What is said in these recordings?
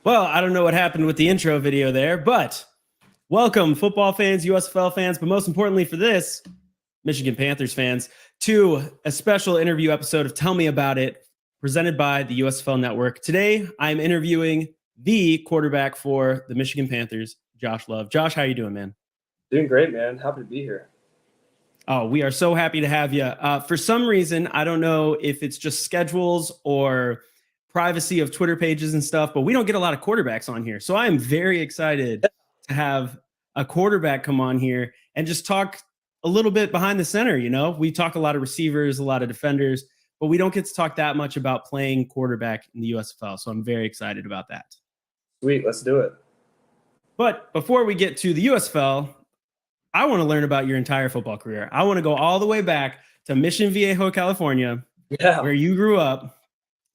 Well, I don't know what happened with the intro video there, but welcome, football fans, USFL fans, but most importantly for this, Michigan Panthers fans, to a special interview episode of Tell Me About It, presented by the USFL Network. Today, I'm interviewing the quarterback for the Michigan Panthers, Josh Love. Josh, how you doing, man? Doing great, man. Happy to be here. Oh, we are so happy to have you. For some reason, I don't know if it's just schedules or privacy of Twitter pages and stuff, but we don't get a lot of quarterbacks on here. So I am very excited to have a quarterback come on here and just talk a little bit behind the center. You know, we talk a lot of receivers, a lot of defenders, but we don't get to talk that much about playing quarterback in the USFL. So I'm very excited about that. Sweet, let's do it. But before we get to the USFL, I want to learn about your entire football career. I want to go all the way back to Mission Viejo, California, where you grew up,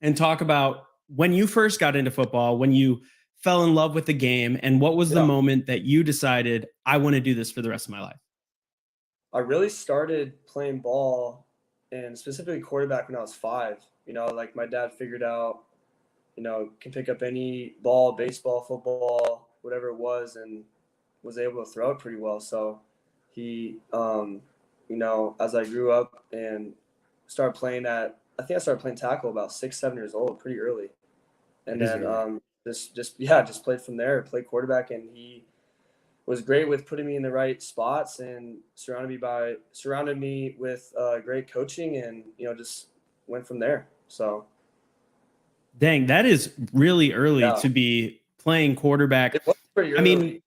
and talk about when you first got into football, when you fell in love with the game, and what was the moment that you decided, I want to do this for the rest of my life? I really started playing ball and specifically quarterback when I was 5. You know, like my dad figured out, can pick up any ball, baseball, football, whatever it was, and was able to throw it pretty well. So he, as I grew up and started playing I think I started playing tackle about 6, 7 years old, pretty early. And then just played from there, played quarterback, and he was great with putting me in the right spots and surrounded me with great coaching, and just went from there. So dang, that is really early to be playing quarterback. It was pretty early. I mean,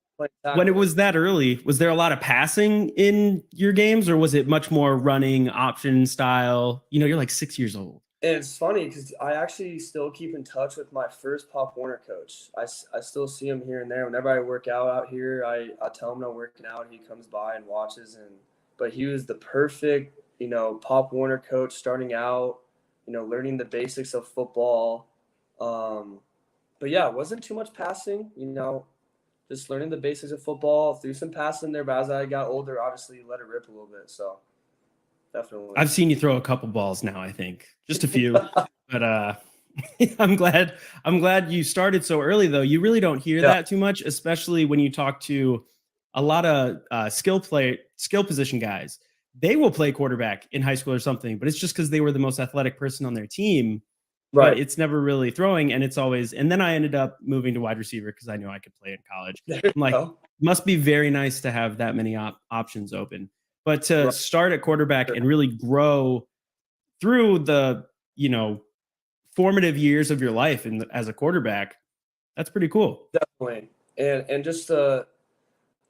when it was that early, was there a lot of passing in your games, or was it much more running option style? You're like 6 years old. And it's funny because I actually still keep in touch with my first Pop Warner coach. I still see him here and there. Whenever I work out here, I tell him I'm working out. He comes by and watches. But he was the perfect, Pop Warner coach starting out, learning the basics of football. But yeah, it wasn't too much passing, just learning the basics of football, threw some passing there. But as I got older, obviously let it rip a little bit. So definitely. I've seen you throw a couple balls now, I think. Just a few. But I'm glad you started so early, though. You really don't hear that too much, especially when you talk to a lot of skill position guys. They will play quarterback in high school or something, but it's just because they were the most athletic person on their team. Right. But it's never really throwing, and it's always. And then I ended up moving to wide receiver because I knew I could play in college. I'm like, must be very nice to have that many options open. But to start at quarterback and really grow through the, formative years of your life as a quarterback, that's pretty cool. Definitely. And just right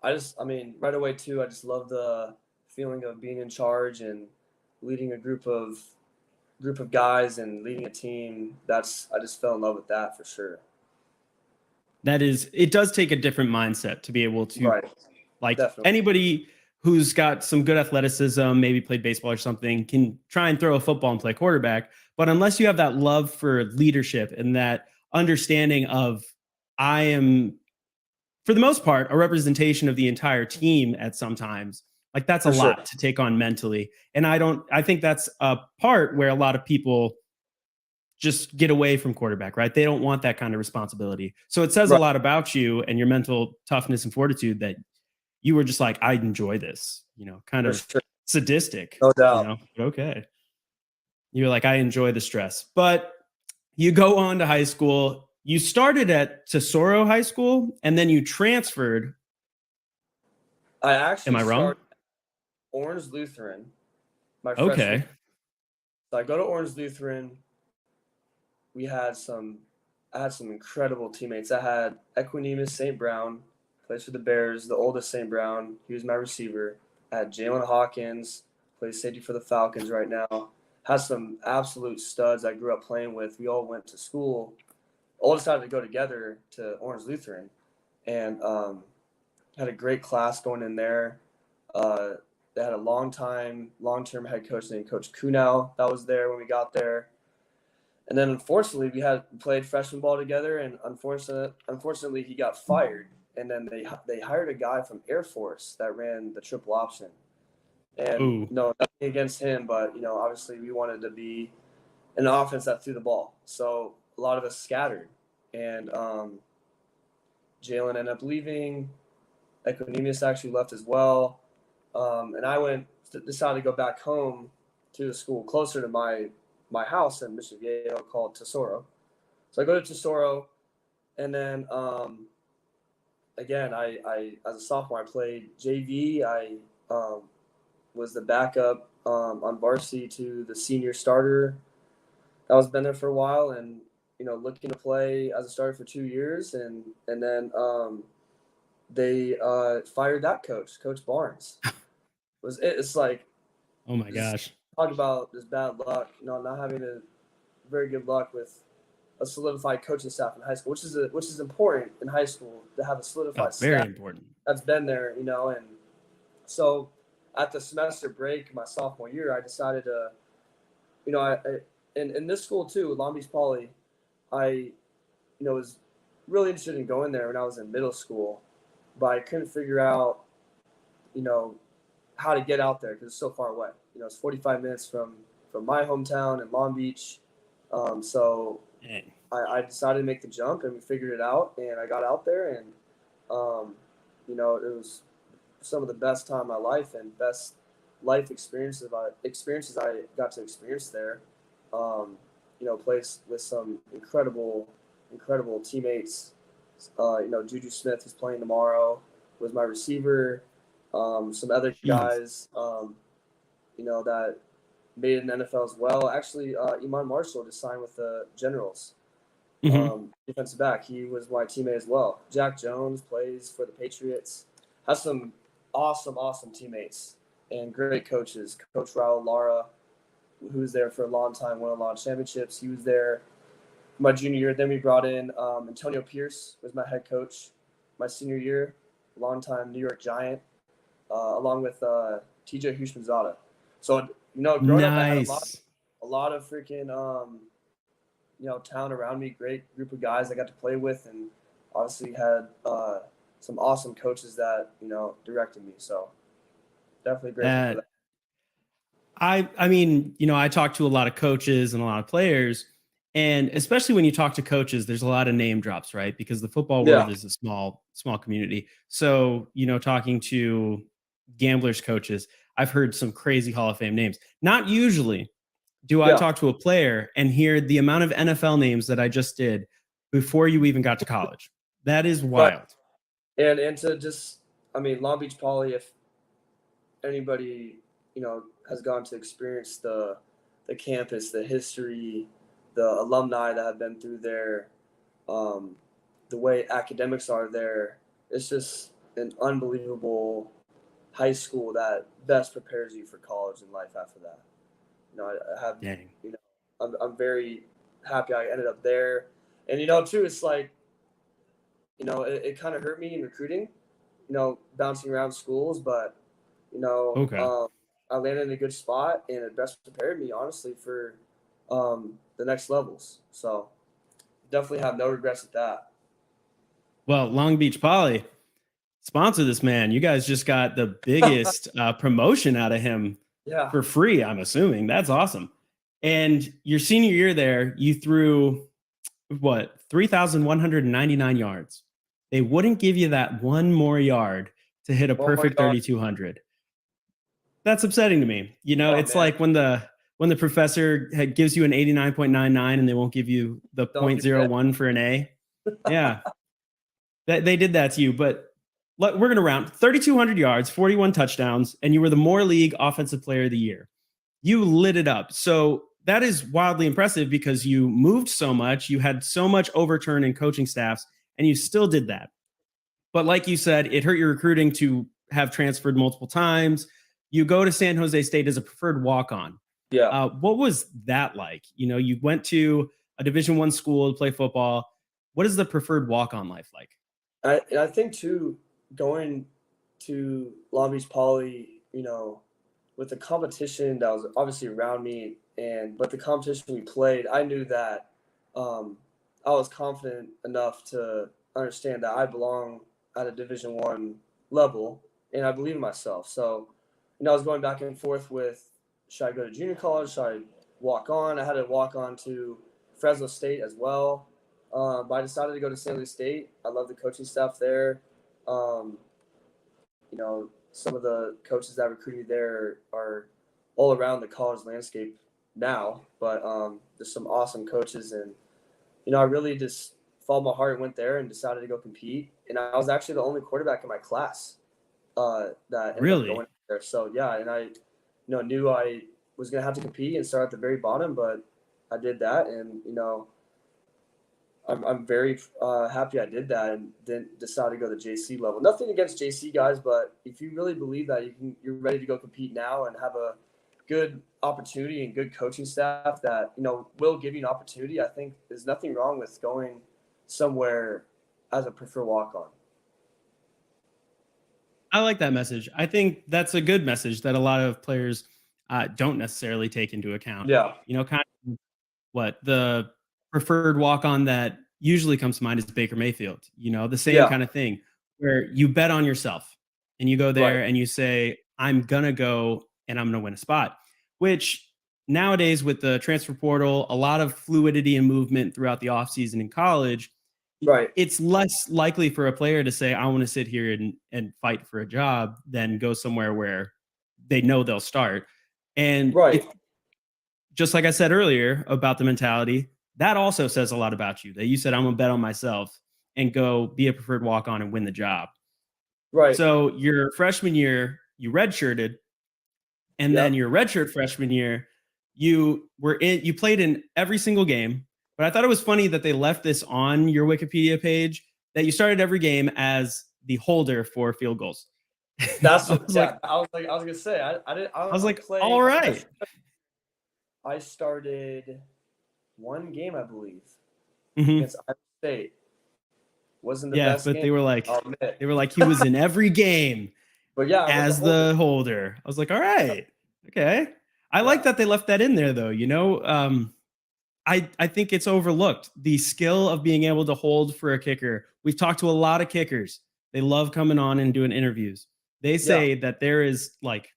away too, I just love the feeling of being in charge and leading a group of guys and leading a team. I just fell in love with that for sure. It does take a different mindset to be able to Definitely. Anybody who's got some good athleticism, maybe played baseball or something, can try and throw a football and play quarterback. But unless you have that love for leadership and that understanding of, I am, for the most part, a representation of the entire team at sometimes, like that's a lot to take on mentally. And I think that's a part where a lot of people just get away from quarterback, right? They don't want that kind of responsibility. So it says a lot about you and your mental toughness and fortitude that you were just like, I enjoy this, kind of sadistic. No doubt. Okay. You're like, I enjoy the stress. But you go on to high school. You started at Tesoro High School, and then you transferred. Am I wrong? Orange Lutheran. My freshman. So I go to Orange Lutheran. I had some incredible teammates. I had Equanimus St. Brown, plays for the Bears, the oldest St. Brown. He was my receiver. I had Jalen Hawkins, plays safety for the Falcons right now. Has some absolute studs I grew up playing with. We all went to school. All decided to go together to Orange Lutheran, and had a great class going in there. They had a long-term head coach named Coach Kunau that was there when we got there. And then unfortunately, we played freshman ball together, and unfortunately, he got fired. And then they hired a guy from Air Force that ran the triple option. And no, nothing against him, but obviously we wanted to be an offense that threw the ball. So a lot of us scattered, and Jalen ended up leaving. Equanimeous actually left as well. And I decided to go back home to the school closer to my house in Mission Viejo called Tesoro. So I go to Tesoro, and then again, I as a sophomore I played JV. I was the backup on varsity to the senior starter. I was been there for a while, and looking to play as a starter for 2 years, and then they fired that Coach Barnes. It's like, oh my gosh, talk about this bad luck, not having a very good luck with a solidified coaching staff in high school, which is important in high school to have a solidified very staff important that's been there, and so at the semester break my sophomore year, I decided to, I in this school too, Long Beach Poly, I was really interested in going there when I was in middle school, but I couldn't figure out, how to get out there because it's so far away. It's 45 minutes from my hometown in Long Beach. So I decided to make the jump, and we figured it out, and I got out there, and it was some of the best time of my life and best life experiences I got to experience there. Place with some incredible teammates. Juju Smith, who's playing tomorrow, was my receiver. Some other guys, that made it in the NFL as well. Actually, Iman Marshall just signed with the Generals. Defensive back. He was my teammate as well. Jack Jones plays for the Patriots. Has some awesome teammates and great coaches. Coach Raul Lara, who was there for a long time, won a lot of championships. He was there my junior year. Then we brought in Antonio Pierce, was my head coach my senior year, longtime New York Giant, along with TJ Hushmanzada. So, growing up, I had a lot of freaking, talent around me, great group of guys I got to play with, and obviously had some awesome coaches that, directed me. So definitely grateful for that. I mean, I talk to a lot of coaches and a lot of players, and especially when you talk to coaches, there's a lot of name drops, right? Because the football world is a small community. So, talking to Gamblers coaches, I've heard some crazy Hall of Fame names. Not usually do I talk to a player and hear the amount of NFL names that I just did before you even got to college. That is wild. Right. And to just, Long Beach Poly, if anybody, has gone to experience the campus, the history, the alumni that have been through there, the way academics are there, it's just an unbelievable high school that best prepares you for college and life after that. I have, I'm very happy I ended up there. And, too, it's like, it kind of hurt me in recruiting, bouncing around schools, but, I landed in a good spot, and it best prepared me, honestly, for the next levels. So definitely have no regrets at that. Well, Long Beach Poly, sponsor this man. You guys just got the biggest promotion out of him for free, I'm assuming. That's awesome. And your senior year there, you threw 3,199 yards. They wouldn't give you that one more yard to hit a perfect 3,200. That's upsetting to me. It's like when the professor gives you an 89.99 and they won't give you the 0.01 for an A. Yeah. They did that to you, but we're going to round 3,200 yards, 41 touchdowns, and you were the Moore League Offensive Player of the Year. You lit it up. So that is wildly impressive because you moved so much, you had so much overturn in coaching staffs, and you still did that. But like you said, it hurt your recruiting to have transferred multiple times. You go to San Jose State as a preferred walk-on. Yeah. What was that like? You went to a Division I school to play football. What is the preferred walk-on life like? I think, too, going to Long Beach Poly, with the competition that was obviously around me, but the competition we played, I knew that I was confident enough to understand that I belong at a Division I level, and I believe in myself. So, I was going back and forth with, should I go to junior college? Should I walk on? I had to walk on to Fresno State as well. But I decided to go to San Luis State. I love the coaching staff there. Um, some of the coaches that recruited me there are all around the college landscape now, but there's some awesome coaches, and I really just followed my heart and went there and decided to go compete. And I was actually the only quarterback in my class that ended up Really? going there. So yeah, and I knew I was gonna have to compete and start at the very bottom, but I did that, and I'm very happy I did that and then decided to go to the JC level. Nothing against JC guys, but if you really believe that you're ready to go compete now and have a good opportunity and good coaching staff that will give you an opportunity, I think there's nothing wrong with going somewhere as a preferred walk-on. I like that message. I think that's a good message that a lot of players don't necessarily take into account. Yeah, Kind of what the preferred walk on that usually comes to mind is Baker Mayfield, the same yeah, kind of thing where you bet on yourself and you go right, there and you say, I'm going to go and I'm going to win a spot, which nowadays with the transfer portal, a lot of fluidity and movement throughout the offseason in college, right, it's less likely for a player to say, I want to sit here and fight for a job than go somewhere where they know they'll start. And right, it's just like I said earlier about the mentality, that also says a lot about you that you said, I'm going to bet on myself and go be a preferred walk on and win the job. right. So your freshman year, you redshirted. And then Yep. your redshirt freshman year, you played in every single game. But I thought it was funny that they left this on your Wikipedia page that you started every game as the holder for field goals. That's I was like, I was gonna say I I was don't like, play. all right. I started one game, I believe, Mhm. against Iowa State. Wasn't the Yeah, best but game, I'll admit. they were like he was in every game But yeah, I was a as holder. the holder. I was like, all right, okay. I like Yeah, that they left that in there though. I think it's overlooked the skill of being able to hold for a kicker. We've talked to a lot of kickers. They love coming on and doing interviews. They yeah, say that there is like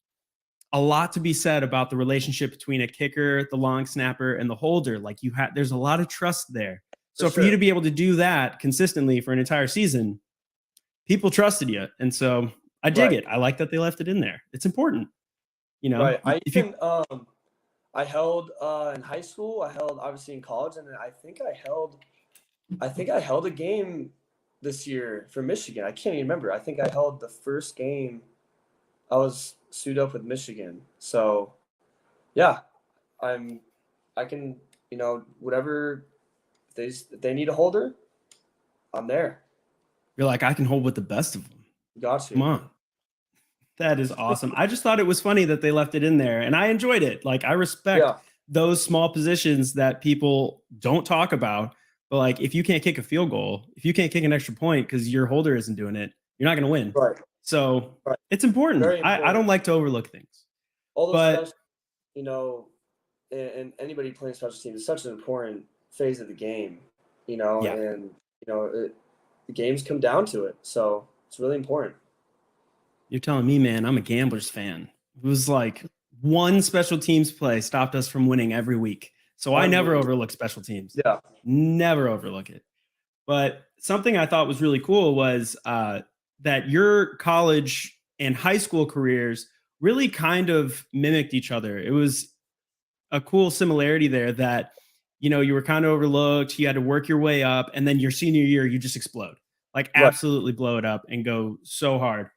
a lot to be said about the relationship between a kicker, the long snapper, and the holder. Like there's a lot of trust there. for So for you to sure. be able to do that consistently for an entire season, people trusted you. And so I dig Right, it. I like that they left it in there. It's important. right. I If you even I held in high school. I held obviously in college, and then I think I held a game this year for Michigan. I can't even remember. I think I held the first game. I was suited up with Michigan. So yeah, I'm I can whatever if they need a holder, I'm there. you're like, I can hold with the best of them. Got Come to. on. That is awesome. I just thought it was funny that they left it in there and I enjoyed it. Like I respect Yeah. those small positions that people don't talk about. But like if you can't kick a field goal, if you can't kick an extra point because your holder isn't doing it, you're not going to win. Right. So Right. it's important. Very I don't important. like to overlook things. All those But special, you know, and anybody playing special teams is such an important phase of the game. yeah, And the games come down to it, so it's really important. you're telling me, man, I'm a Gamblers fan. It was like one special teams play stopped us from winning every week. So I never Unbelievable. overlook special teams. Yeah. Never overlook it. But something I thought was really cool was that your college and high school careers really kind of mimicked each other. It was a cool similarity there that, you were kind of overlooked. You had to work your way up. And then your senior year, you just explode, like Right. absolutely blow it up and go so hard.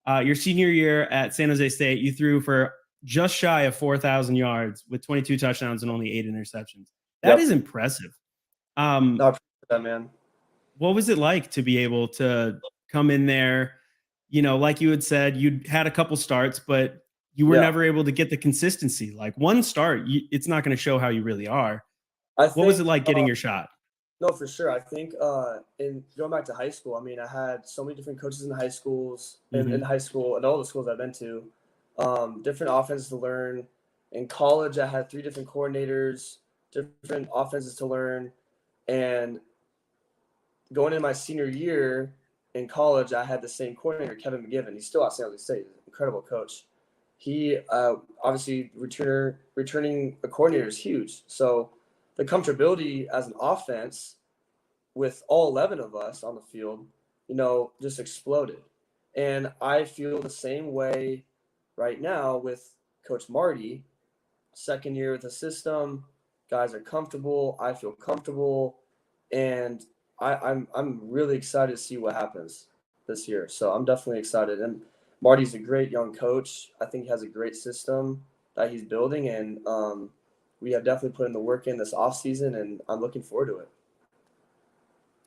Your senior year at San Jose State, you threw for just shy of 4,000 yards with 22 touchdowns and only 8 interceptions. That Yep. is impressive. No, I appreciate that, man. What was it like to be able to come in there? Like you had said, you'd had a couple starts, but you were Yeah. never able to get the consistency. Like one start, it's not going to show how you really are. I What was it think like getting your shot? no, for sure. I think in going back to high school, I mean, I had so many different coaches in high schools, in Hmm. high school, and all the schools I've been to, different offenses to learn. In college, I had 3 different coordinators, different offenses to learn, and going into my senior year in college, I had the same coordinator, Kevin McGivern. He's still at San Jose State, incredible coach. He obviously returning a coordinator is huge. So the comfortability as an offense with all 11 of us on the field, just exploded. And I feel the same way right now with Coach Marty. Second year with the system, guys are comfortable. I feel comfortable, and I'm really excited to see what happens this year. So I'm definitely excited. And Marty's a great young coach. I think he has a great system that he's building, and we have definitely put in the work in this off season, and I'm looking forward to it.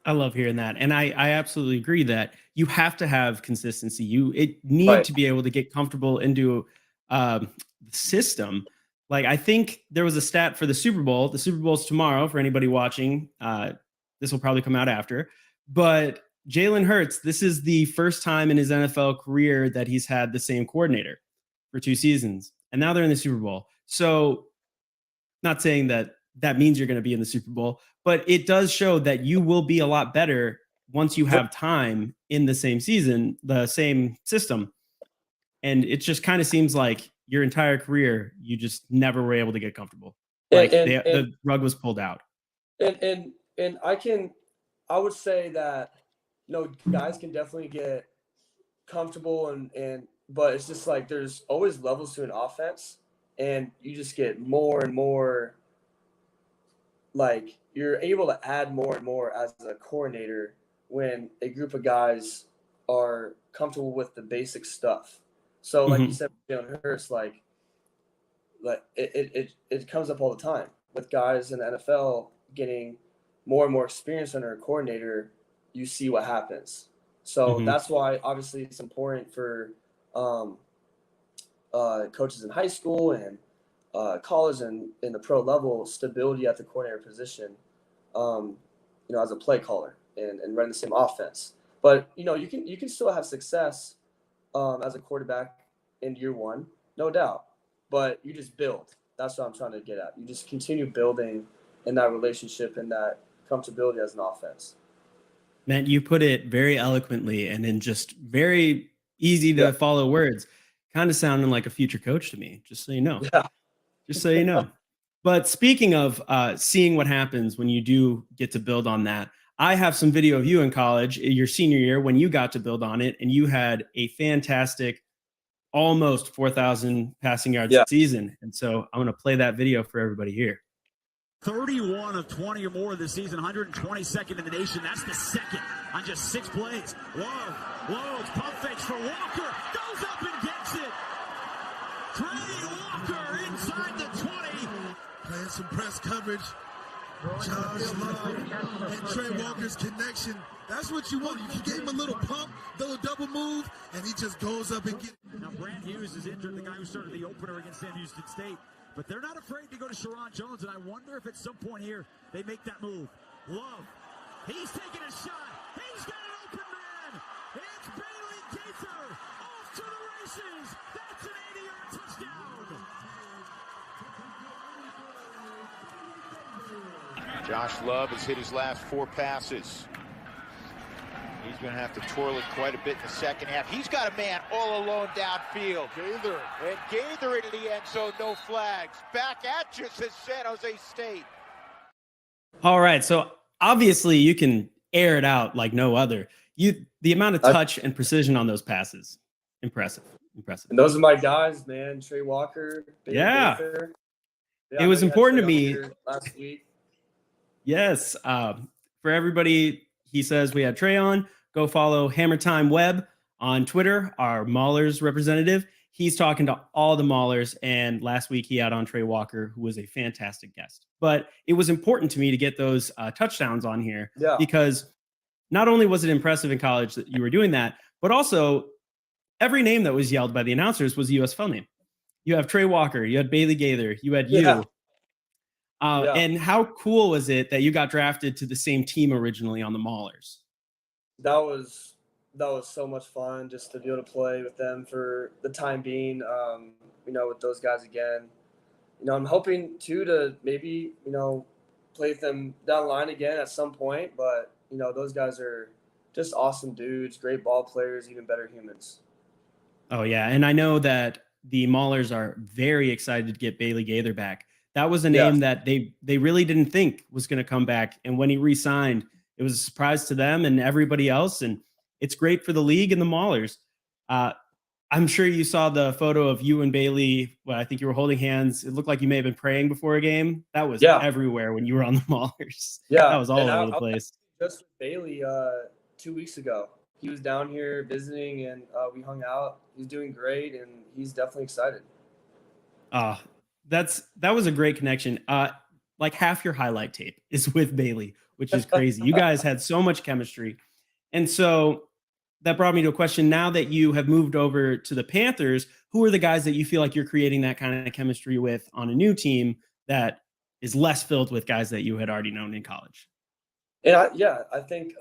I love hearing that. And I absolutely agree that you have to have consistency. You need Right. to be able to get comfortable into the system. Like, I think there was a stat for the Super Bowl. The Super Bowl's tomorrow for anybody watching. This will probably come out after. But Jalen Hurts, this is the first time in his NFL career that he's had the same coordinator for 2 seasons. And now they're in the Super Bowl. So, not saying that that means you're going to be in the Super Bowl, but it does show that you will be a lot better once you have time in the same season, the same system. And it just kind of seems like your entire career, you just never were able to get comfortable. Like the rug was pulled out. And I would say that, guys can definitely get comfortable but it's just like there's always levels to an offense, and you just get more and more, like you're able to add more and more as a coordinator when a group of guys are comfortable with the basic stuff. So like you said, Jalen Hurts, like it comes up all the time with guys in the NFL getting more and more experience under a coordinator. You see what happens. So that's why obviously it's important for coaches in high school and college and in the pro level, stability at the coordinator position, as a play caller and run the same offense. But you can still have success as a quarterback in year one, no doubt. But you just build. That's what I'm trying to get at. You just continue building in that relationship and that comfortability as an offense. Man, you put it very eloquently and in just very easy to follow words. Kind of sounding like a future coach to me, just so you know. Yeah. Just so you know. But speaking of seeing what happens when you do get to build on that, I have some video of you in college, your senior year, when you got to build on it, and you had a fantastic, almost 4,000 passing yards season. And so I'm going to play that video for everybody here. 31 of 20 or more this season, 122nd in the nation. That's the second on just 6 plays. Whoa, it's pump fakes for Walker. Goes up and gets it. Trey Walker inside the 20. Playing some press coverage. Josh Love and Trey Walker's connection. That's what you want. You gave him a little pump, little double move, and he just goes up and gets it. Now, Brant Hughes is injured, the guy who started the opener against Sam Houston State. But they're not afraid to go to Sharon Jones, and I wonder if at some point here they make that move. Love. He's taking a shot. He's got an open man. It's Bailey Gaither off to the races. That's an 80-yard touchdown. Josh Love has hit his last 4 passes. He's going to have to twirl it quite a bit in the second half. He's got a man all alone downfield. Gaither. And Gaither into the end zone, no flags. Back at you, says San Jose State. All right, so obviously you can air it out like no other. The amount of touch and precision on those passes, impressive. And those are my guys, man. Trey Walker. Gaither. It was important to me last week. Yes, for everybody, he says we had Trey on. Go follow Hammer Time Web on Twitter, our Maulers representative. He's talking to all the Maulers, and last week he had on Trey Walker, who was a fantastic guest. But it was important to me to get those touchdowns on here because not only was it impressive in college that you were doing that, but also every name that was yelled by the announcers was a USFL name. You have Trey Walker, you had Bailey Gaither, you had you. And how cool was it that you got drafted to the same team originally on the Maulers? That was so much fun just to be able to play with them for the time being, with those guys again. I'm hoping too to maybe, play with them down the line again at some point, but those guys are just awesome dudes, great ball players, even better humans. Oh yeah. And I know that the Maulers are very excited to get Bailey Gaither back. That was a name that they really didn't think was going to come back. And when he re-signed, It was a surprise to them and everybody else, and it's great for the league and the Maulers. I'm sure you saw the photo of you and Bailey. Well, I think you were holding hands. It looked like you may have been praying before a game. That was everywhere when you were on the Maulers. Yeah, that was all over the place. Just with Bailey 2 weeks ago. He was down here visiting, and we hung out. He's doing great, and he's definitely excited. That was a great connection. Like half your highlight tape is with Bailey, which is crazy. You guys had so much chemistry. And so that brought me to a question. Now that you have moved over to the Panthers, who are the guys that you feel like you're creating that kind of chemistry with on a new team that is less filled with guys that you had already known in college? And I think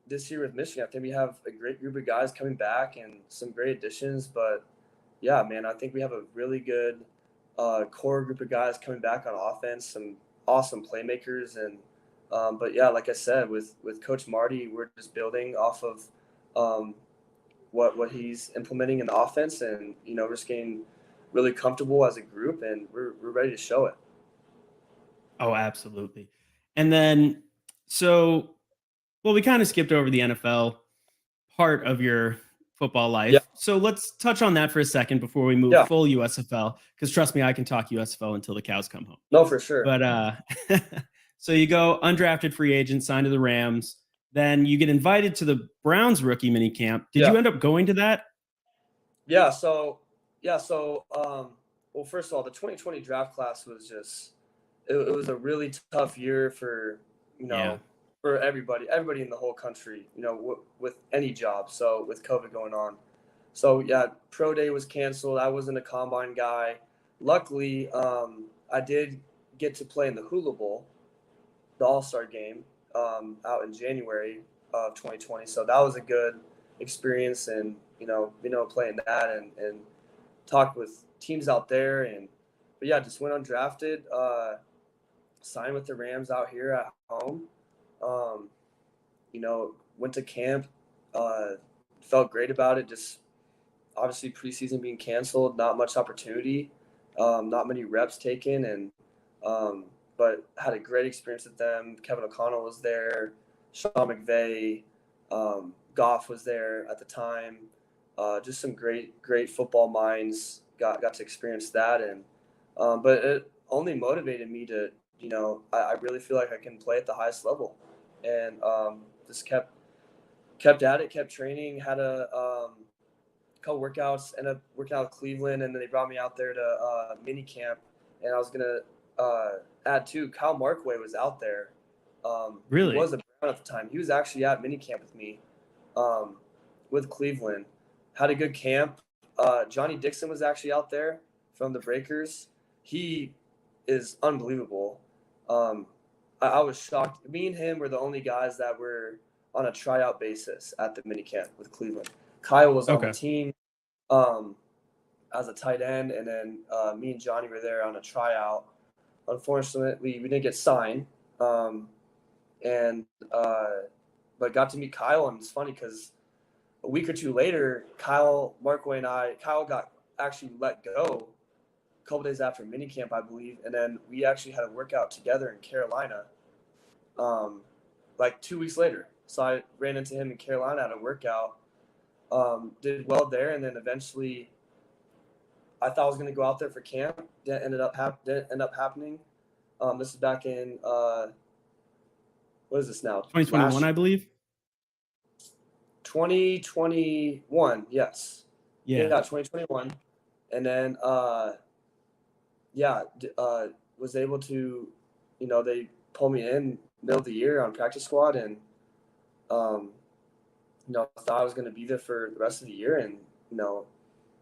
this year with Michigan, I think we have a great group of guys coming back and some great additions. But yeah, man, I think we have a really good core group of guys coming back on offense, some awesome playmakers. And but yeah, like I said, with Coach Marty, we're just building off of what he's implementing in the offense, and we're just getting really comfortable as a group, and we're ready to show it. Oh, absolutely. And then we kind of skipped over the NFL part of your football life. Yeah. So let's touch on that for a second before we move full USFL, because trust me, I can talk USFL until the cows come home. No, for sure. But so you go undrafted free agent, signed to the Rams. Then you get invited to the Browns rookie mini camp. Did you end up going to that? Yeah. So well, first of all, the 2020 draft class was just, it was a really tough year for, for everybody in the whole country, with any job. So with COVID going on. So yeah, pro day was canceled. I wasn't a combine guy. Luckily, I did get to play in the Hula Bowl, the All-Star game, out in January of 2020. So that was a good experience, and playing that and talk with teams out there, but yeah, just went undrafted, signed with the Rams out here at home. Went to camp, felt great about it. Just obviously preseason being canceled, not much opportunity, not many reps taken, and but had a great experience with them. Kevin O'Connell was there, Sean McVay, Goff was there at the time. Just some great football minds got to experience that, and but it only motivated me to, I really feel like I can play at the highest level, and just kept at it, kept training, had a couple workouts, ended up working out with Cleveland, and then they brought me out there to mini camp, and I was gonna add too, Kyle Markway was out there. Really? He was a Brown at the time. He was actually at minicamp with me, with Cleveland. Had a good camp. Johnny Dixon was actually out there from the Breakers. He is unbelievable. I was shocked. Me and him were the only guys that were on a tryout basis at the minicamp with Cleveland. Kyle was on the team as a tight end, and then me and Johnny were there on a tryout. Unfortunately, we didn't get signed, but got to meet Kyle, and it's funny because a week or two later, Kyle got actually let go a couple days after minicamp, I believe, and then we actually had a workout together in Carolina, like 2 weeks later. So I ran into him in Carolina at a workout, did well there, and then eventually I thought I was going to go out there for camp. Didn't end up happening. This is back in what is this now? 2021, I believe. 2021, yes. Yeah, 2021, and then was able to, they pulled me in middle of the year on practice squad, and thought I was going to be there for the rest of the year, and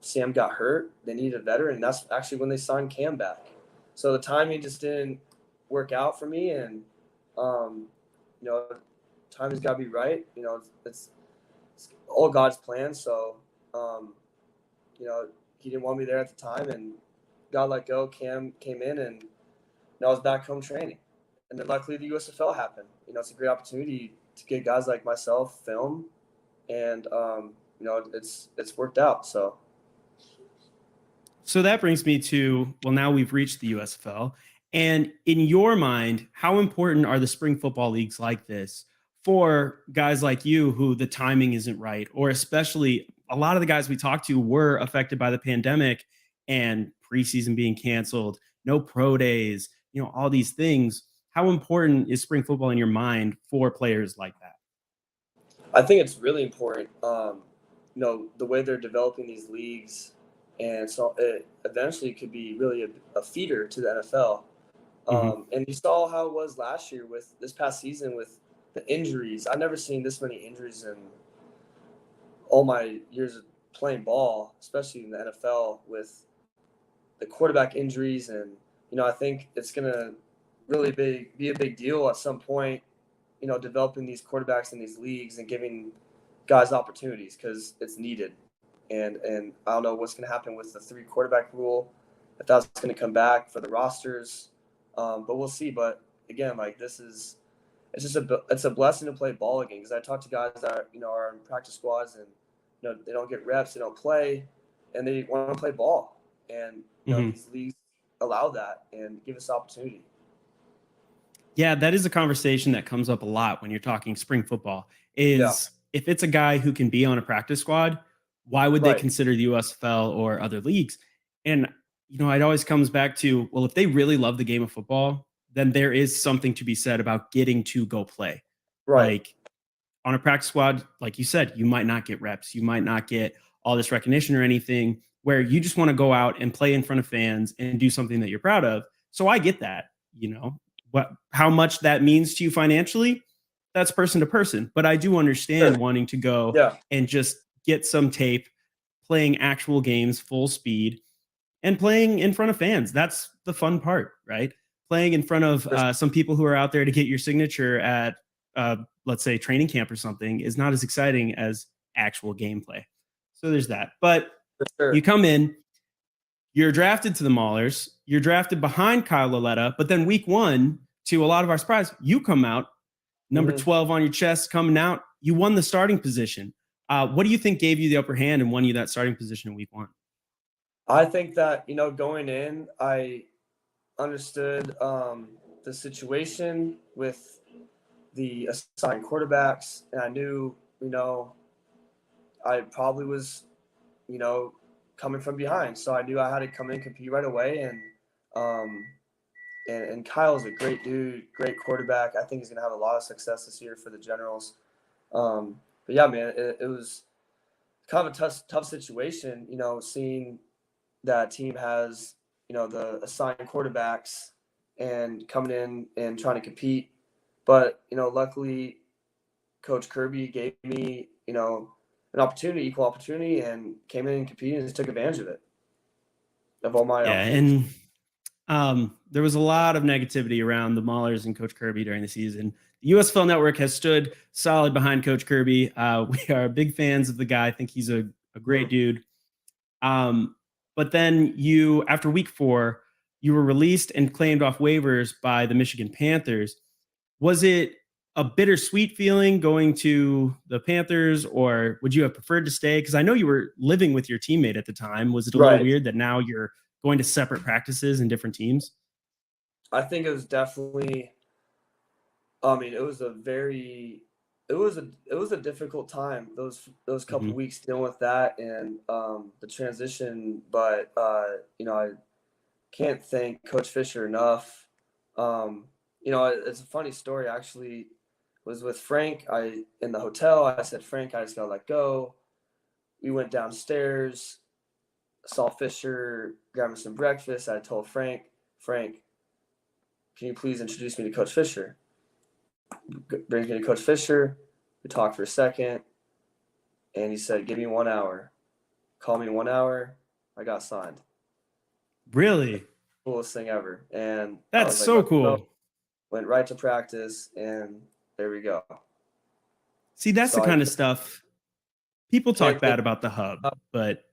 Sam got hurt. They needed a veteran, and that's actually when they signed Cam back. So the timing just didn't work out for me, and timing's got to be right. It's all God's plan. So he didn't want me there at the time, and got let go. Cam came in, and I was back home training. And then luckily the USFL happened. It's a great opportunity to get guys like myself film, and it's worked out. So that brings me to, now we've reached the USFL. And in your mind, how important are the spring football leagues like this for guys like you who the timing isn't right, or especially a lot of the guys we talked to were affected by the pandemic and preseason being canceled, no pro days, all these things. How important is spring football in your mind for players like that? I think it's really important. The way they're developing these leagues, and so it eventually could be really a feeder to the NFL. And you saw how it was last year with this past season with the injuries. I've never seen this many injuries in all my years of playing ball, especially in the NFL with the quarterback injuries. And, I think it's going to really be a big deal at some point, developing these quarterbacks in these leagues and giving guys opportunities because it's needed. And I don't know what's going to happen with the 3 quarterback rule, if that's going to come back for the rosters. But we'll see. But again, it's a blessing to play ball again, because I talk to guys that are in practice squads and they don't get reps, they don't play, and they want to play ball. And these leagues allow that and give us opportunity. Yeah, that is a conversation that comes up a lot when you're talking spring football. If it's a guy who can be on a practice squad, why would they consider the USFL or other leagues? And it always comes back to, well, if they really love the game of football, then there is something to be said about getting to go play. Right. Like on a practice squad, like you said, you might not get reps, you might not get all this recognition or anything, where you just want to go out and play in front of fans and do something that you're proud of. So I get that, how much that means to you financially, that's person to person. But I do understand wanting to go and just get some tape, playing actual games full speed, and playing in front of fans. That's the fun part, right? Playing in front of some people who are out there to get your signature at, let's say, training camp or something is not as exciting as actual gameplay. So there's that. But you come in, you're drafted to the Maulers, you're drafted behind Kyle Lauletta, but then week 1, to a lot of our surprise, you come out, number 12 on your chest, coming out, you won the starting position. What do you think gave you the upper hand and won you that starting position in week 1? I think that, going in, I understood the situation with the assigned quarterbacks, and I knew, I probably was, coming from behind. So I knew I had to come in, compete right away. And Kyle's a great dude, great quarterback. I think he's going to have a lot of success this year for the Generals. But yeah, man, it was kind of a tough situation, seeing that team has, the assigned quarterbacks and coming in and trying to compete. But, luckily Coach Kirby gave me, an opportunity, equal opportunity, and came in and competed and just took advantage of it. Of all my and there was a lot of negativity around the Maulers and Coach Kirby during the season. The USFL Network has stood solid behind Coach Kirby. We are big fans of the guy. I think he's a great dude. But then after week 4, you were released and claimed off waivers by the Michigan Panthers. Was it a bittersweet feeling going to the Panthers, or would you have preferred to stay? Because I know you were living with your teammate at the time. Was it a little weird that now you're going to separate practices and different teams? I think it was definitely, it was a difficult time, those couple weeks dealing with that and the transition. But I can't thank Coach Fisher enough. It's a funny story. Actually, was with Frank. In the hotel, I said, Frank, I just gotta let go. We went downstairs, saw Fisher, grabbed him some breakfast. I told Frank, can you please introduce me to Coach Fisher? Bring me to Coach Fisher. We talked for a second, and he said, give me 1 hour. Call me in 1 hour. I got signed. Really? Coolest thing ever. And that's so cool. Went right to practice, and there we go. See, that's the kind of stuff people talk bad about the hub, but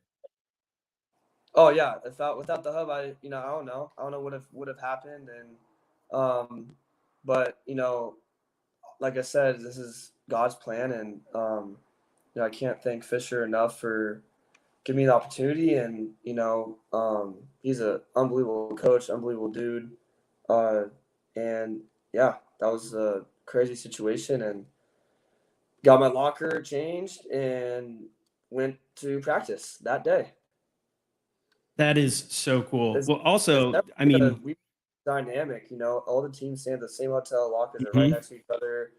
oh yeah, without the hub, I don't know what would have happened. And but like I said, this is God's plan, and I can't thank Fisher enough for giving me the opportunity. And he's an unbelievable coach, unbelievable dude. And yeah, that was a crazy situation, and got my locker changed, and went to practice that day. That is so cool. It's, Well, also, it's I mean, we dynamic. All the teams stay in the same hotel. Lockers are right mhm. next to each other.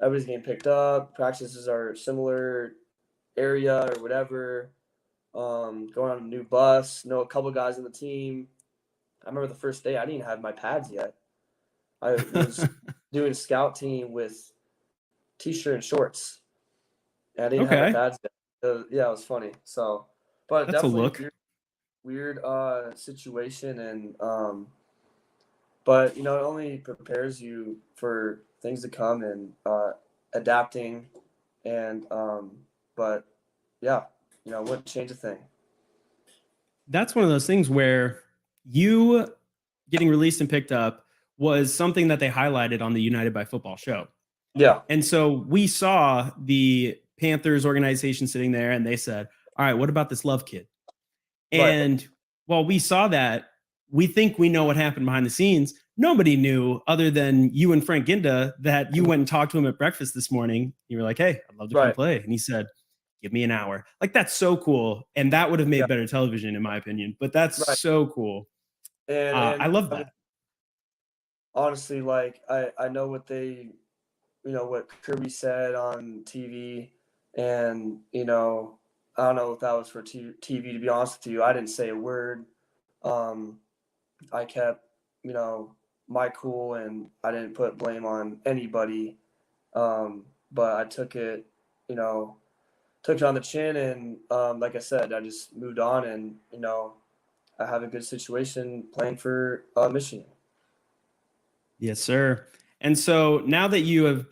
Everybody's getting picked up. Practices are similar area or whatever. Going on a new bus. Know a couple guys on the team. I remember the first day I didn't have my pads yet. I was doing scout team with t-shirt and shorts. And I didn't have my Okay, pads yet. Yeah, it was funny. So, but that's a definitely look. weird situation, and but it only prepares you for things to come, and adapting, and but yeah, wouldn't change a thing. That's one of those things where you getting released and picked up was something that they highlighted on the United by Football show. Yeah, And so we saw the Panthers organization sitting there and they said, all right, what about this Love kid? right, And while we saw that, we think we know what happened behind the scenes. Nobody knew other than you and Frank Ginda that you went and talked to him at breakfast this morning. You were like, hey, I'd love to come right, play. And he said, give me an hour. Like, that's so cool. And that would have made yeah, better television, in my opinion. But that's right, so cool. I and love I mean, that. honestly, like I know what what Kirby said on TV, and I don't know if that was for TV. To be honest with you, I didn't say a word. Um, I kept, my cool, and I didn't put blame on anybody. But I took it on the chin, and like I said, I just moved on, and I have a good situation playing for Michigan. Yes, sir. And so now that you've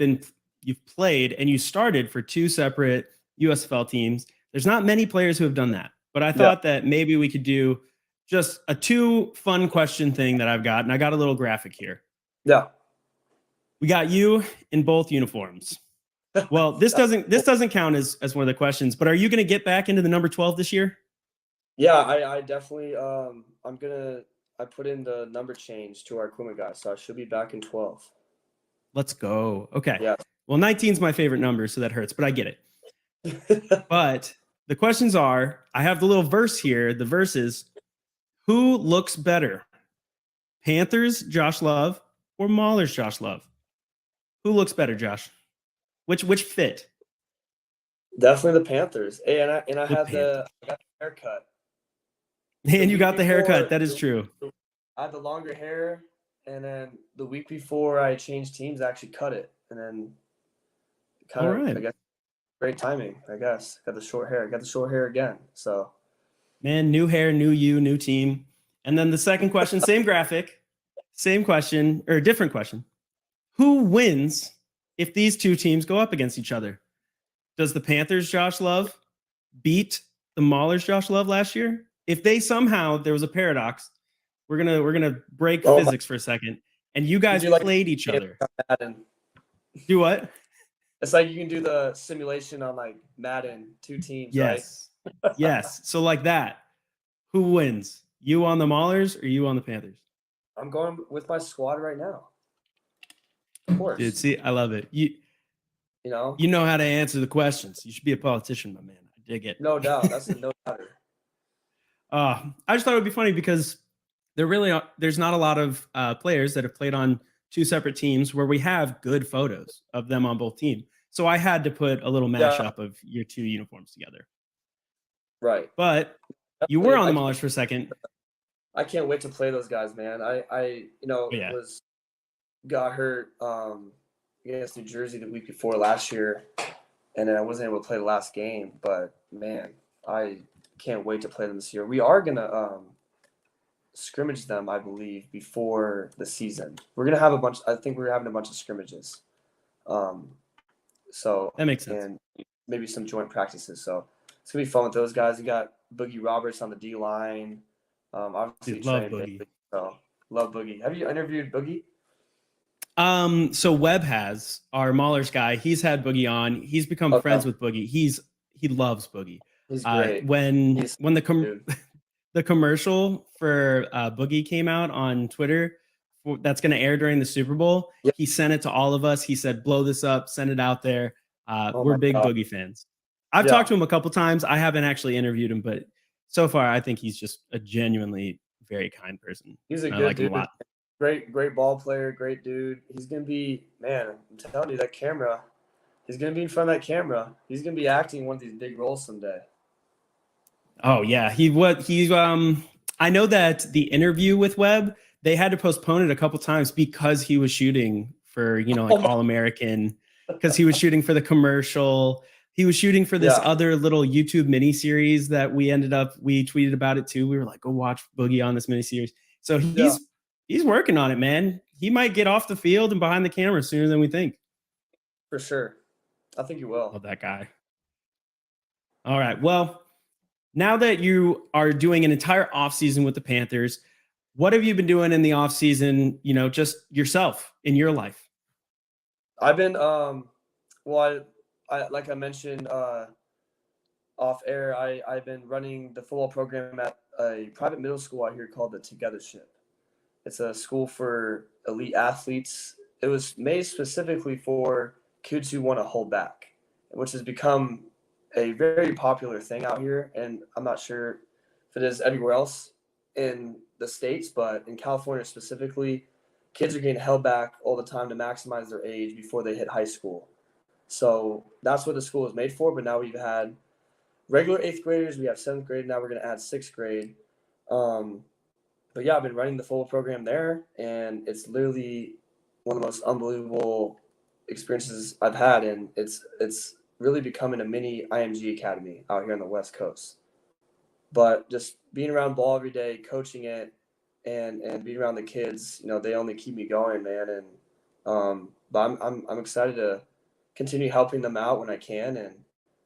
played and you started for two separate USFL teams, there's not many players who have done that. But I Yeah, thought that maybe we could do just a two fun question thing that I've got, and I got a little graphic here. yeah. We got you in both uniforms. Well, this doesn't count as one of the questions, but are you going to get back into the number 12 this year? Yeah, I definitely I put in the number change to our equipment guy, so I should be back in 12. Let's go. Okay. Yeah. Well, 19 is my favorite number, so that hurts, but I get it. But the questions are, I have the little verse here. The verse is, who looks better? Panthers, Josh Love, or Maulers, Josh Love? Who looks better, Josh? Which fit? Definitely the Panthers. Hey, and I The had Panthers. I got the haircut. The And you week got the haircut. before, That is true. I had the longer hair, and then the week before I changed teams, I actually cut it, and then kind All of, I right. guess, great timing. I guess got the short hair. Got the short hair again. So Man, new hair, new you, new team. And then the second question, same graphic, same question, or different question. Who wins if these two teams go up against each other? Does the Panthers, Josh Love, beat the Maulers, Josh Love last year? If they somehow, there was a paradox, we're gonna break oh my, physics for a second, and you you guys do like played each other. Madden. Do what? It's like you can do the simulation on like Madden, two teams, right? Yes. Yes. So like that. Who wins? You on the Maulers or you on the Panthers? I'm going with my squad right now. Of course. Dude, see, I love it. You You know how to answer the questions. You should be a politician, my man. I dig it. no doubt. That's a no doubter. I just thought it would be funny because there's not a lot of players that have played on two separate teams where we have good photos of them on both teams. So I had to put a little mashup of your two uniforms together. Right. But you were on the I Maulers for a second. I can't wait to play those guys, man. I Yeah. got hurt against New Jersey the week before last year, and then I wasn't able to play the last game. But man, I can't wait to play them this year. We are gonna scrimmage them, I believe, before the season. We're gonna have a bunch. I think we're having a bunch of scrimmages. So That makes sense. and maybe some joint practices. So it's gonna be fun with those guys. We got Boogie Roberts on the D line. Obviously, Dude, love Trey Boogie. Bailey, so love Boogie. Have you interviewed Boogie? So Webb has our Maulers guy. He's had Boogie on. He's become Okay. friends with Boogie. He loves Boogie. He's great. When He's the the commercial for Boogie came out on Twitter, that's going to air during the Super Bowl. Yep. He sent it to all of us. He said, "Blow this up, send it out there." We're big God. Boogie fans. I've talked to him a couple times. I haven't actually interviewed him, but so far I think he's just a genuinely very kind person. He's a I good like dude. him a lot. Great ball player, great dude. He's gonna be, man, I'm telling you, that camera. He's gonna be in front of that camera. He's gonna be acting one of these big roles someday. Oh yeah, I know that the interview with Webb, they had to postpone it a couple times because he was shooting for, All American, because he was shooting for the commercial. He was shooting for this other little YouTube mini series that we tweeted about it too. We were like, go watch Boogie on this mini series. So he's working on it, man. He might get off the field and behind the camera sooner than we think. For sure. I think you will. Love that guy. All right. Well, now that you are doing an entire offseason with the Panthers, what have you been doing in the offseason, just yourself in your life? I've been, well, I like I mentioned off air, I've been running the football program at a private middle school out here called the Togethership. It's a school for elite athletes. It was made specifically for kids who want to hold back, which has become a very popular thing out here. And I'm not sure if it is everywhere else in the States, but in California specifically, kids are getting held back all the time to maximize their age before they hit high school. So that's what the school is made for. But now we've had regular 8th graders, we have 7th grade, now we're going to add 6th grade. But yeah, I've been running the full program there, and it's literally one of the most unbelievable experiences I've had. And it's really becoming a mini IMG academy out here on the West Coast. But just being around ball every day, coaching it, and being around the kids, they only keep me going, man. And but I'm excited to continue helping them out when I can. And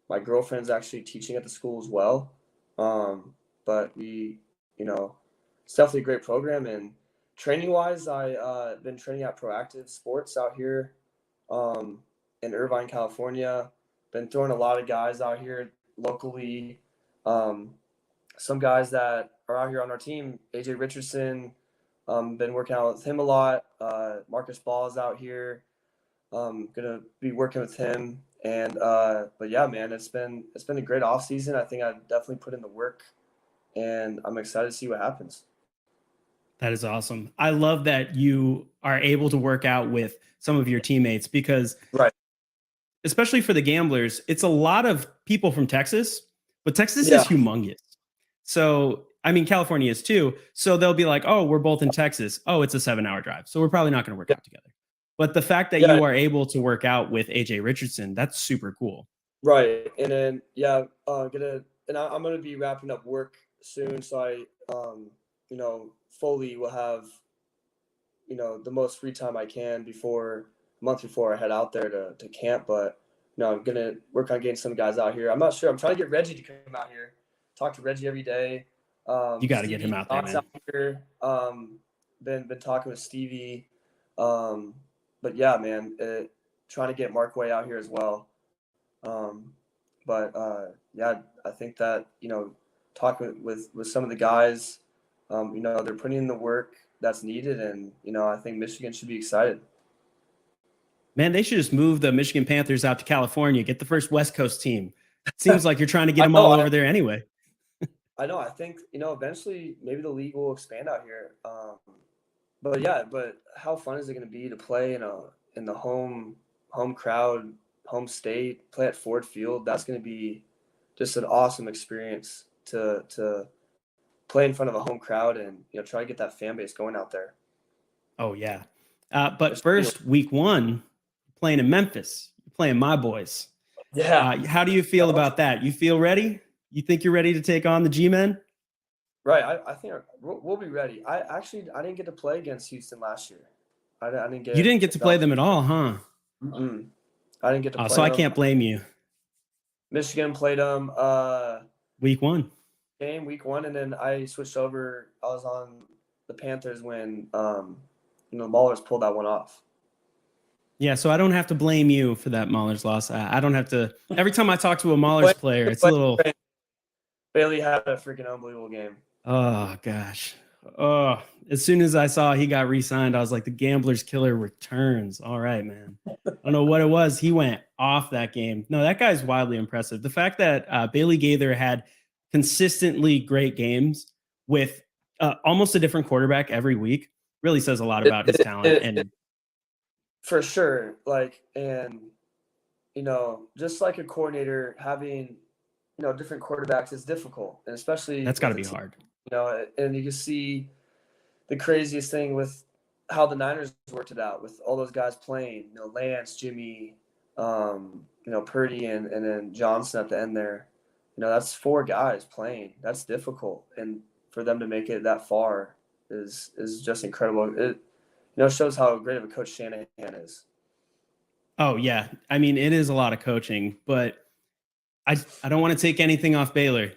my girlfriend's actually teaching at the school as well. But it's definitely a great program. And training wise, I've been training at Proactive Sports out here in Irvine, California. Been throwing a lot of guys out here locally. Some guys that are out here on our team, AJ Richardson, been working out with him a lot. Marcus Ball is out here. Gonna be working with him. And but yeah, man, it's been a great off season. I think I've definitely put in the work, and I'm excited to see what happens. That is awesome. I love that you are able to work out with some of your teammates because, especially for the Gamblers, it's a lot of people from Texas, but Texas is humongous. So, I mean, California is too. So they'll be like, oh, we're both in Texas. Oh, it's a 7-hour drive. So we're probably not going to work out together. But the fact that you are able to work out with AJ Richardson, that's super cool. Right. And then, I'm going to be wrapping up work soon. So I, fully will have, the most free time I can a month before I head out there to camp. But, I'm going to work on getting some guys out here. I'm not sure. I'm trying to get Reggie to come out here. Talk to Reggie every day. You got to get him out there, man. Out here. Been talking with Stevie. But yeah, man, trying to get Markway out here as well. I think that, talking with some of the guys, they're putting in the work that's needed. And, I think Michigan should be excited. Man, they should just move the Michigan Panthers out to California, get the first West Coast team. It seems like you're trying to get them all over there anyway. I know. I think, eventually maybe the league will expand out here. But how fun is it going to be to play in the home crowd, home state, play at Ford Field? That's going to be just an awesome experience to play in front of a home crowd and try to get that fan base going out there. Oh yeah, but first, week 1, playing in Memphis, playing my boys. Yeah. How do you feel about that? You feel ready? You think you're ready to take on the G-Men? Right. I think we'll be ready. I didn't get to play against Houston last year. I didn't get. You didn't get to play them at all, huh? Mm-mm. I didn't get to play so them. I can't blame you. Michigan played them week 1. Week 1, and then I switched over. I was on the Panthers when the Maulers pulled that one off. Yeah, so I don't have to blame you for that Maulers loss. I don't have to. Every time I talk to a Maulers player, it's a little. Bailey had a freaking unbelievable game. Oh gosh. As soon as I saw he got re-signed, I was like, the gambler's killer returns. All right, man. I don't know what it was. He went off that game. No, that guy's wildly impressive. The fact that Bailey Gaither had consistently great games with almost a different quarterback every week really says a lot about his talent. For sure. Like, and, just like a coordinator having, different quarterbacks is difficult. And especially that's got to be hard. And you can see the craziest thing with how the Niners worked it out with all those guys playing, Lance, Jimmy, Purdy, and then Johnson at the end there. That's 4 guys playing. That's difficult. And for them to make it that far is just incredible. It, shows how great of a coach Shanahan is. Oh, yeah. I mean, it is a lot of coaching, but I don't want to take anything off Bailey.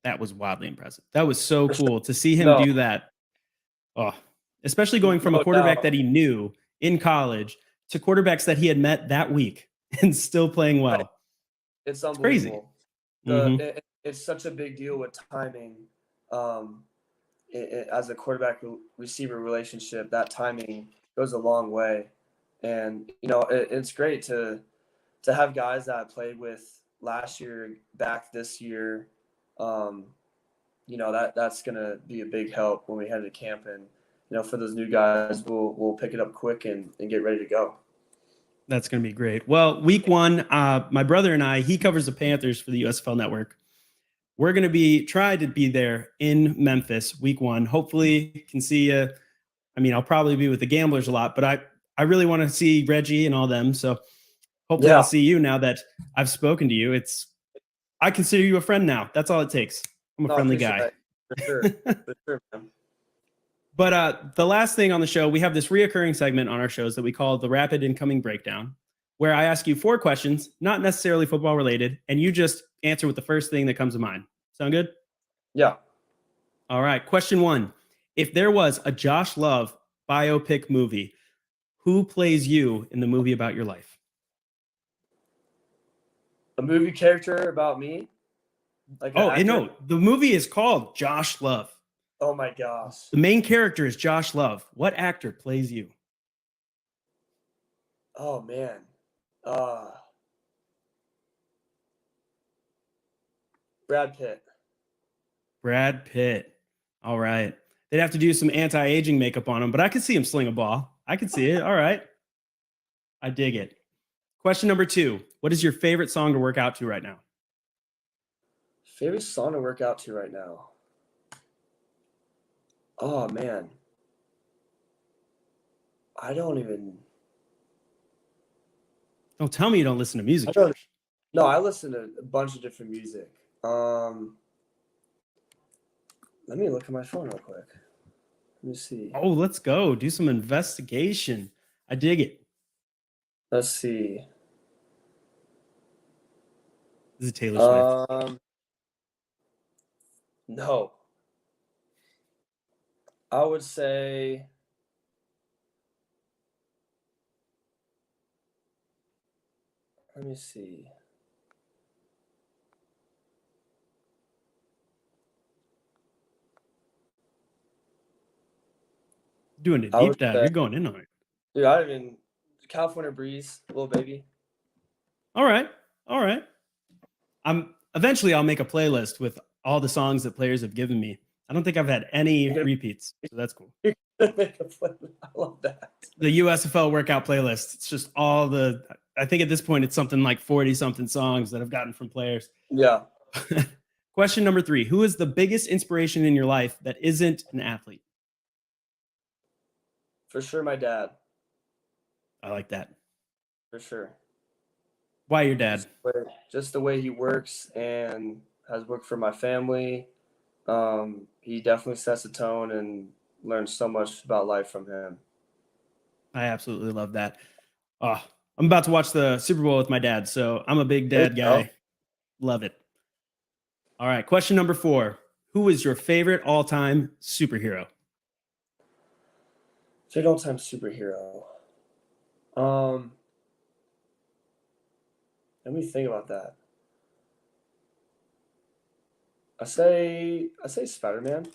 That was wildly impressive. That was so cool to see him do that. Oh, especially going from a quarterback that he knew in college to quarterbacks that he had met that week and still playing well. It's unbelievable. Crazy. It's such a big deal with timing. As a quarterback receiver relationship, that timing goes a long way. And, it's great to have guys that I played with last year back this year. That's going to be a big help when we head to camp. And, for those new guys, we'll pick it up quick and get ready to go. That's going to be great. Well, week 1, my brother and I, he covers the Panthers for the USFL network. We're going to try to be there in Memphis week 1. Hopefully can see you. I mean, I'll probably be with the Gamblers a lot, but I really want to see Reggie and all them. So hopefully I'll see you now that I've spoken to you. I consider you a friend now. That's all it takes. I'm a friendly guy. For sure. For sure, man. But the last thing on the show, we have this reoccurring segment on our shows that we call the Rapid Incoming Breakdown, where I ask you 4 questions, not necessarily football related, and you just answer with the first thing that comes to mind. Sound good? Yeah. All right. Question 1. If there was a Josh Love biopic movie, who plays you in the movie about your life? A movie character about me? No. The movie is called Josh Love. Oh, my gosh. The main character is Josh Love. What actor plays you? Oh, man. Brad Pitt. Brad Pitt. All right. They'd have to do some anti-aging makeup on him, but I could see him sling a ball. I could see it. All right. I dig it. Question number 2. What is your favorite song to work out to right now? Favorite song to work out to right now? Oh, man. I don't even... Don't tell me you don't listen to music. No, I listen to a bunch of different music. Let me look at my phone real quick. Let me see. Oh, let's go. Do some investigation. I dig it. Let's see. This is Taylor Swift. No. I would say let me see. Doing a deep dive. You're going in on it. Dude, I even California Breeze, Little Baby. All right. Eventually I'll make a playlist with all the songs that players have given me. I don't think I've had any repeats, so that's cool. I love that. The USFL workout playlist. It's just all I think at this point it's something like 40-something songs that I've gotten from players. Yeah. Question number 3. Who is the biggest inspiration in your life that isn't an athlete? For sure, my dad. I like that. For sure. Why your dad? Just the way he works and has worked for my family. He definitely sets the tone and learned so much about life from him. I absolutely love that. I'm about to watch the Super Bowl with my dad, so I'm a big dad guy. Love it. All right, question number 4. Who is your favorite all-time superhero? Favorite all-time superhero. Let me think about that. I say Spider-Man.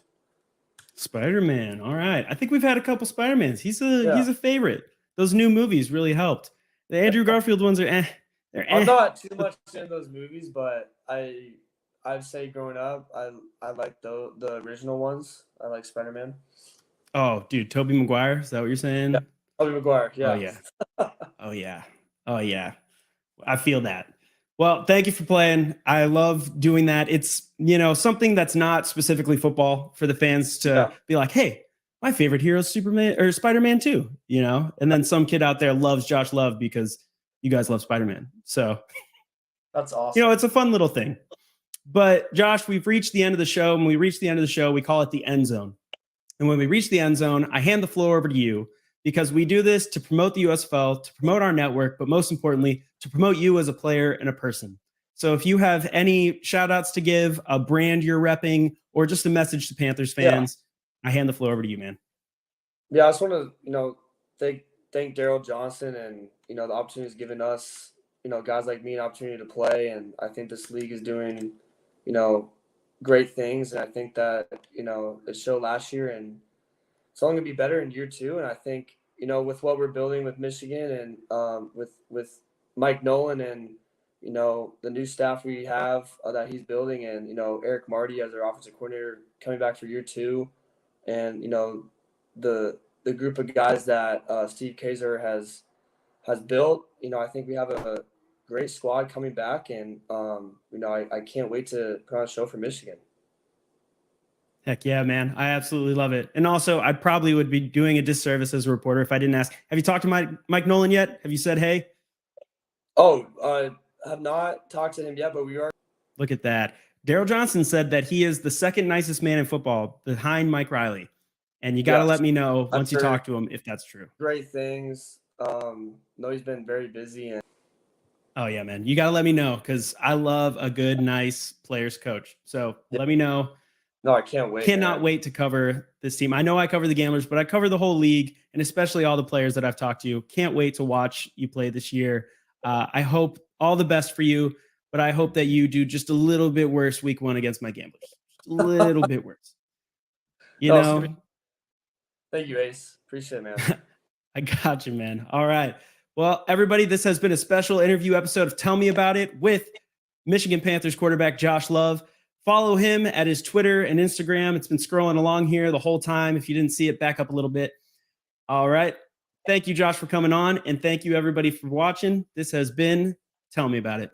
Spider-Man. All right. I think we've had a couple Spider-Mans. He's a favorite. Those new movies really helped. The Andrew Garfield ones are they're I'm not too much in those movies, but I'd say growing up, I like the original ones. I like Spider-Man. Oh, dude, Tobey Maguire. Is that what you're saying? Yeah. Tobey Maguire. Yeah. Oh yeah. Oh yeah. Oh yeah. I feel that. Well, thank you for playing. I love doing that. It's, something that's not specifically football for the fans to be like, hey, my favorite hero is Superman or Spider-Man too, and then some kid out there loves Josh Love because you guys love Spider-Man. So that's awesome. It's a fun little thing. But Josh, we've reached the end of the show. When we reach the end of the show, we call it the end zone. And when we reach the end zone, I hand the floor over to you because we do this to promote the USFL, to promote our network, but most importantly, to promote you as a player and a person. So if you have any shout outs to give, a brand you're repping, or just a message to Panthers fans, I hand the floor over to you, man. Yeah, I just want to, thank Daryl Johnson and, the opportunity he's given us, guys like me an opportunity to play. And I think this league is doing, great things. And I think that, it showed last year and it's only going to be better in year 2. And I think, with what we're building with Michigan and with Mike Nolan and, the new staff we have that he's building and, Eric Marty as our offensive coordinator coming back for year 2 and, the group of guys that Steve Kaiser has built, I think we have a great squad coming back and, I can't wait to put on a show for Michigan. Heck yeah, man. I absolutely love it. And also, I probably would be doing a disservice as a reporter if I didn't ask, have you talked to Mike Nolan yet? Have you said, hey? Oh, I have not talked to him yet, but we are. Look at that. Daryl Johnson said that he is the second nicest man in football behind Mike Riley. And you got to let me know once you talk to him if that's true. Great things. No, he's been very busy. And oh, yeah, man. You got to let me know because I love a good, nice players coach. So let me know. No, I can't wait. Cannot wait to cover this team. I know I cover the Gamblers, but I cover the whole league and especially all the players that I've talked to. Can't wait to watch you play this year. I hope all the best for you, but I hope that you do just a little bit worse week 1 against my Gamblers. Just a little bit worse. Thank you, Ace. Appreciate it, man. I got you, man. All right. Well, everybody, this has been a special interview episode of Tell Me About It with Michigan Panthers quarterback Josh Love. Follow him at his Twitter and Instagram. It's been scrolling along here the whole time. If you didn't see it, back up a little bit. All right. Thank you, Josh, for coming on. And thank you, everybody, for watching. This has been Tell Me About It.